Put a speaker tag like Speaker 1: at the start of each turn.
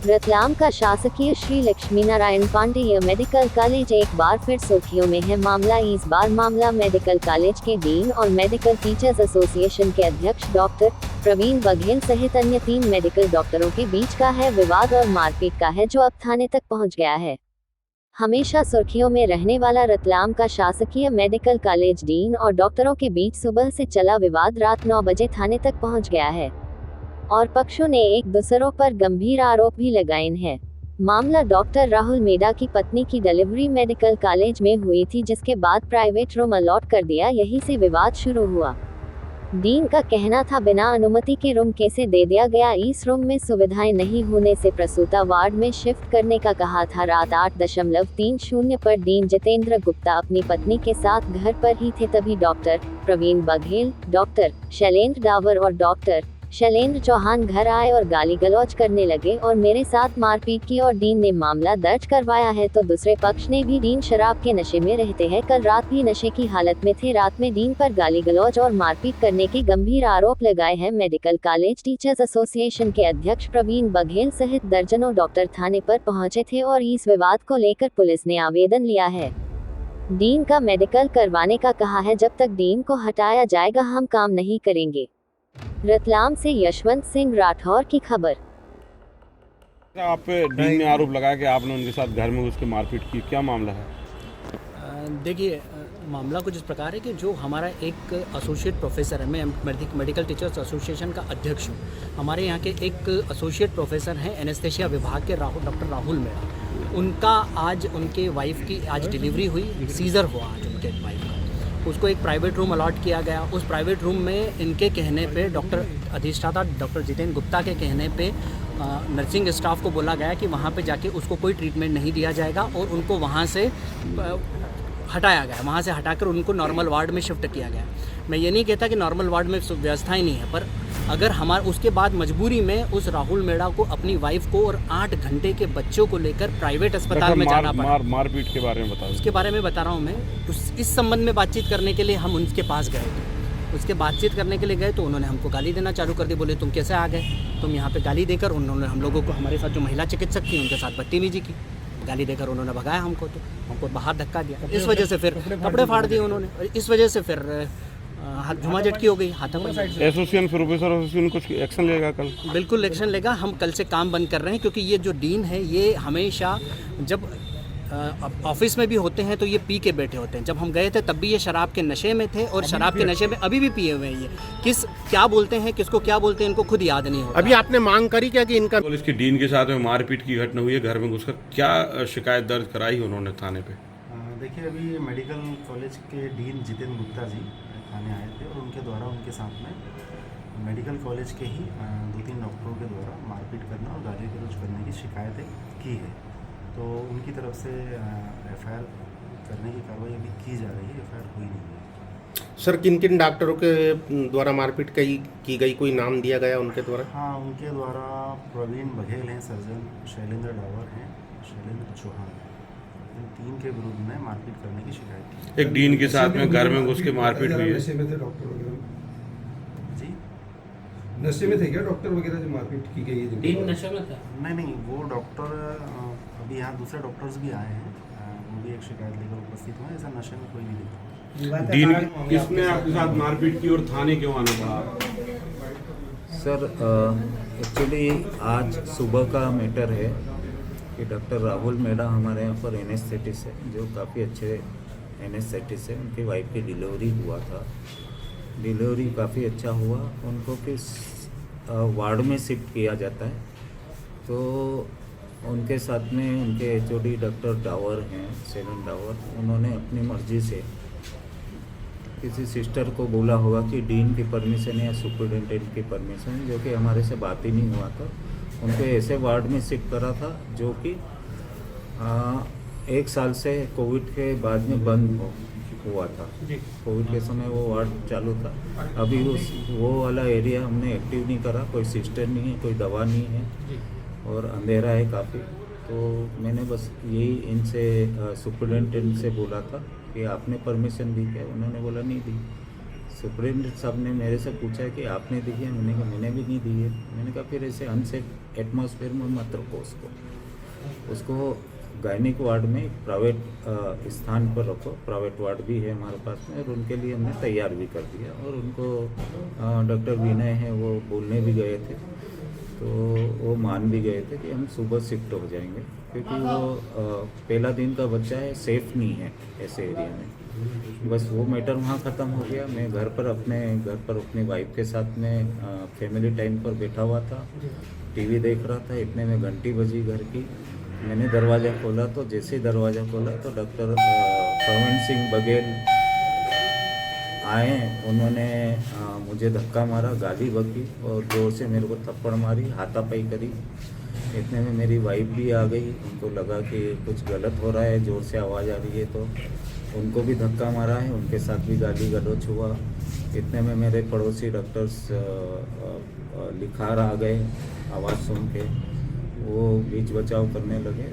Speaker 1: रतलाम का शासकीय Shri Laxminarayan Pandey medical college एक बार फिर सुर्खियों में है। मामला इस बार मामला मेडिकल कॉलेज के डीन और मेडिकल टीचर्स एसोसिएशन के अध्यक्ष डॉक्टर प्रवीण बघेल सहित अन्य 3 मेडिकल डॉक्टरों के बीच का है। विवाद और मारपीट का है जो अब थाने तक पहुंच गया है। हमेशा सुर्खियों में रहने वाला रतलाम का शासकीय मेडिकल कॉलेज डीन और डॉक्टरों के बीच सुबह से चला विवाद रात 9 बजे थाने तक पहुंच गया है और पक्षों ने एक दूसरों पर गंभीर आरोप भी लगाए हैं। मामला डॉक्टर राहुल मेड़ा की पत्नी की डिलीवरी मेडिकल कॉलेज में हुई थी, जिसके बाद प्राइवेट रूम अलॉट कर दिया, यहीं से विवाद शुरू हुआ। डीन का कहना था बिना अनुमति के रूम कैसे दे दिया गया, इस रूम में सुविधाएं नहीं होने से प्रसूता वार्ड में शिफ्ट करने का कहा था। रात 8:30 पर डीन जितेंद्र गुप्ता अपनी पत्नी के साथ घर पर ही थे, तभी डॉक्टर प्रवीण बघेल, डॉक्टर शैलेंद्र डावर और डॉक्टर शैलेंद्र चौहान घर आए और गाली गलौज करने लगे और मेरे साथ मारपीट की और डीन ने मामला दर्ज करवाया है। तो दूसरे पक्ष ने भी डीन शराब के नशे में रहते हैं, कल रात भी नशे की हालत में थे। रात में डीन पर गाली गलौज और मारपीट करने के गंभीर आरोप लगाए हैं। मेडिकल कॉलेज टीचर्स एसोसिएशन के अध्यक्ष प्रवीण बघेल सहित दर्जनों डॉक्टर थाने पर पहुंचे थे और इस विवाद को लेकर पुलिस ने आवेदन लिया है। डीन का मेडिकल करवाने का कहा है, जब तक डीन को हटाया जाएगा हम काम नहीं करेंगे। रतलाम से यशवंत सिंह राठौर की खबर।
Speaker 2: आप पे डीन ने आरोप लगाया कि आपने उनके साथ घर में उसके मारपीट की, क्या मामला है?
Speaker 3: देखिए, मामला कुछ इस प्रकार है कि जो हमारा एक एसोसिएट प्रोफेसर है, मैं मेडिकल टीचर्स एसोसिएशन का अध्यक्ष हूँ। हमारे यहाँ के एक एसोसिएट प्रोफेसर हैं एनेस्थेसिया विभाग के डॉक्टर राहुल मेड़ा। उनका आज उनके वाइफ की आज डिलीवरी हुई, सीजर हुआ आज उनके वाइफ का। उसको एक प्राइवेट रूम अलॉट किया गया। उस प्राइवेट रूम में इनके कहने पे डॉक्टर अधिष्ठाता डॉक्टर जितेंद्र गुप्ता के कहने पे नर्सिंग स्टाफ को बोला गया कि वहाँ पे जाके उसको कोई ट्रीटमेंट नहीं दिया जाएगा और उनको वहाँ से हटाया गया। वहाँ से हटाकर उनको नॉर्मल वार्ड में शिफ्ट किया गया। मैं ये नहीं कहता कि नॉर्मल वार्ड में व्यवस्था ही नहीं है, पर अगर हमारे उसके बाद मजबूरी में उस राहुल मेड़ा को अपनी वाइफ को और 8 घंटे के बच्चों को लेकर प्राइवेट अस्पताल में जाना पड़ा।
Speaker 2: मारपीट के बारे में बताओ।
Speaker 3: उसके बारे में बता रहा हूँ मैं। तो इस संबंध में बातचीत करने के लिए हम उनके पास गए थे। उसके बातचीत करने के लिए गए तो उन्होंने हमको गाली देना चालू कर दी। बोले तुम कैसे आ गए, तुम यहाँ पे गाली देकर। उन्होंने हम लोगों को, हमारे साथ जो महिला चिकित्सक थी उनके साथ बदतमीजी की, गाली देकर उन्होंने भगाया हमको, तो हमको बाहर धक्का दिया। इस वजह से फिर कपड़े फाड़ दिए उन्होंने। इस वजह से फिर झुमाझटकी हो गई, हाथों में।
Speaker 2: एसोसिएशन प्रोफेसर एसोसिएशन कुछ एक्शन लेगा कल?
Speaker 3: बिल्कुल एक्शन लेगा। हम कल से काम बंद कर रहे हैं, क्योंकि ये जो डीन है ये हमेशा जब ऑफिस में भी होते हैं तो ये पी के बैठे होते हैं। जब हम गए थे तब भी ये शराब के नशे में थे और शराब के नशे में अभी भी पिए हुए हैं। ये क्या बोलते हैं, किसको क्या बोलते हैं, इनको खुद याद नहीं होता।
Speaker 4: अभी आपने मांग करी क्या कि इनका
Speaker 2: पुलिस की डीन के साथ में मारपीट की घटना हुई है घर में घुसकर, क्या शिकायत दर्ज कराई उन्होंने थाने पे?
Speaker 5: देखिए, अभी मेडिकल कॉलेज के डीन जितेंद्र गुप्ता जी थाने आए थे और उनके द्वारा उनके साथ में मेडिकल कॉलेज के ही 2-3 डॉक्टरों के द्वारा मारपीट करना और गाली गलौज करने की शिकायतें की है। तो उनकी तरफ से एफआईआर करने की कार्रवाई अभी की जा रही है। एफआईआर हुई नहीं है।
Speaker 4: सर किन किन डॉक्टरों के द्वारा मारपीट की गई, कोई नाम दिया गया उनके द्वारा?
Speaker 5: हाँ, उनके द्वारा प्रवीण बघेल हैं सर्जन, शैलेंद्र डावर हैं, शैलेंद्र चौहान हैं। इन 3 के विरुद्ध में मारपीट करने की शिकायत थी।
Speaker 2: एक डीन के साथ में घर में घुस के मारपीट हुई है।
Speaker 6: नशे में थे डॉक्टर वगैरह?
Speaker 5: जी,
Speaker 6: नशे में थे क्या डॉक्टर वगैरह जो मारपीट की गई है?
Speaker 3: डीन नशे में था?
Speaker 5: नहीं, वो डॉक्टर अभी यहाँ दूसरे डॉक्टर्स भी आए हैं, वो भी एक शिकायत लेकर उपस्थित हुए। ऐसा नशे में कोई नहीं दिखा।
Speaker 2: डीन किसने आपके साथ मारपीट की और थाने क्यों आना पड़ा?
Speaker 7: सर एक्चुअली आज सुबह का मैटर है कि डॉक्टर राहुल मेड़ा हमारे यहाँ पर एनेस्थेटिस्ट है, जो काफ़ी अच्छे एनेस्थेटिस्ट है। उनकी वाइफ की डिलीवरी हुआ था, डिलीवरी काफ़ी अच्छा हुआ। उनको किस वार्ड में शिफ्ट किया जाता है, तो उनके साथ में उनके एचओडी डॉक्टर डावर हैं, शैलेंद्र डावर, उन्होंने अपनी मर्जी से किसी सिस्टर को बोला होगा कि डीन की परमिशन या सुपरिटेंडेंट की परमिशन, जो कि हमारे से बात ही नहीं हुआ था। उनको ऐसे वार्ड में शिफ्ट करा था जो कि 1 साल से कोविड के बाद में बंद हुआ था। कोविड के समय वो वार्ड चालू था। अभी वो वाला एरिया हमने एक्टिव नहीं करा, कोई सिस्टर नहीं है, कोई दवा नहीं है और अंधेरा है काफ़ी। तो मैंने बस यही इनसे सुपरिटेंडेंट से बोला था कि आपने परमिशन दी क्या? उन्होंने बोला नहीं दी। सुप्रिटेंडेंट साहब ने मेरे से पूछा कि आपने दी है, मैंने कहा मैंने भी नहीं दी है। मैंने कहा फिर ऐसे अनसेफ एटमॉस्फेयर में मत रखो उसको गायनिक वार्ड में प्राइवेट स्थान पर रखो। प्राइवेट वार्ड भी है हमारे पास में और उनके लिए हमने तैयार भी कर दिया। और उनको डॉक्टर विनय हैं वो बोलने भी गए थे, तो वो मान भी गए थे कि हम सुबह शिफ्ट हो जाएंगे, क्योंकि वो पहला दिन का बच्चा है, सेफ नहीं है ऐसे एरिया में। बस वो मैटर वहाँ ख़त्म हो गया। मैं घर पर अपनी वाइफ के साथ में फैमिली टाइम पर बैठा हुआ था, टीवी देख रहा था। इतने में घंटी बजी घर की। मैंने दरवाज़ा खोला तो जैसे ही दरवाज़ा खोला तो डॉक्टर प्रवीण सिंह बघेल आए। उन्होंने मुझे धक्का मारा, गाली बकी और जोर से मेरे को थप्पड़ मारी, हाथापाई करी। इतने में मेरी वाइफ भी आ गई। उनको लगा कि कुछ गलत हो रहा है, ज़ोर से आवाज़ आ रही है, तो उनको भी धक्का मारा है। उनके साथ भी गाली गलौच हुआ। इतने में मेरे पड़ोसी डॉक्टर्स लिखार आ गए आवाज़ सुन के। वो बीच बचाव करने लगे।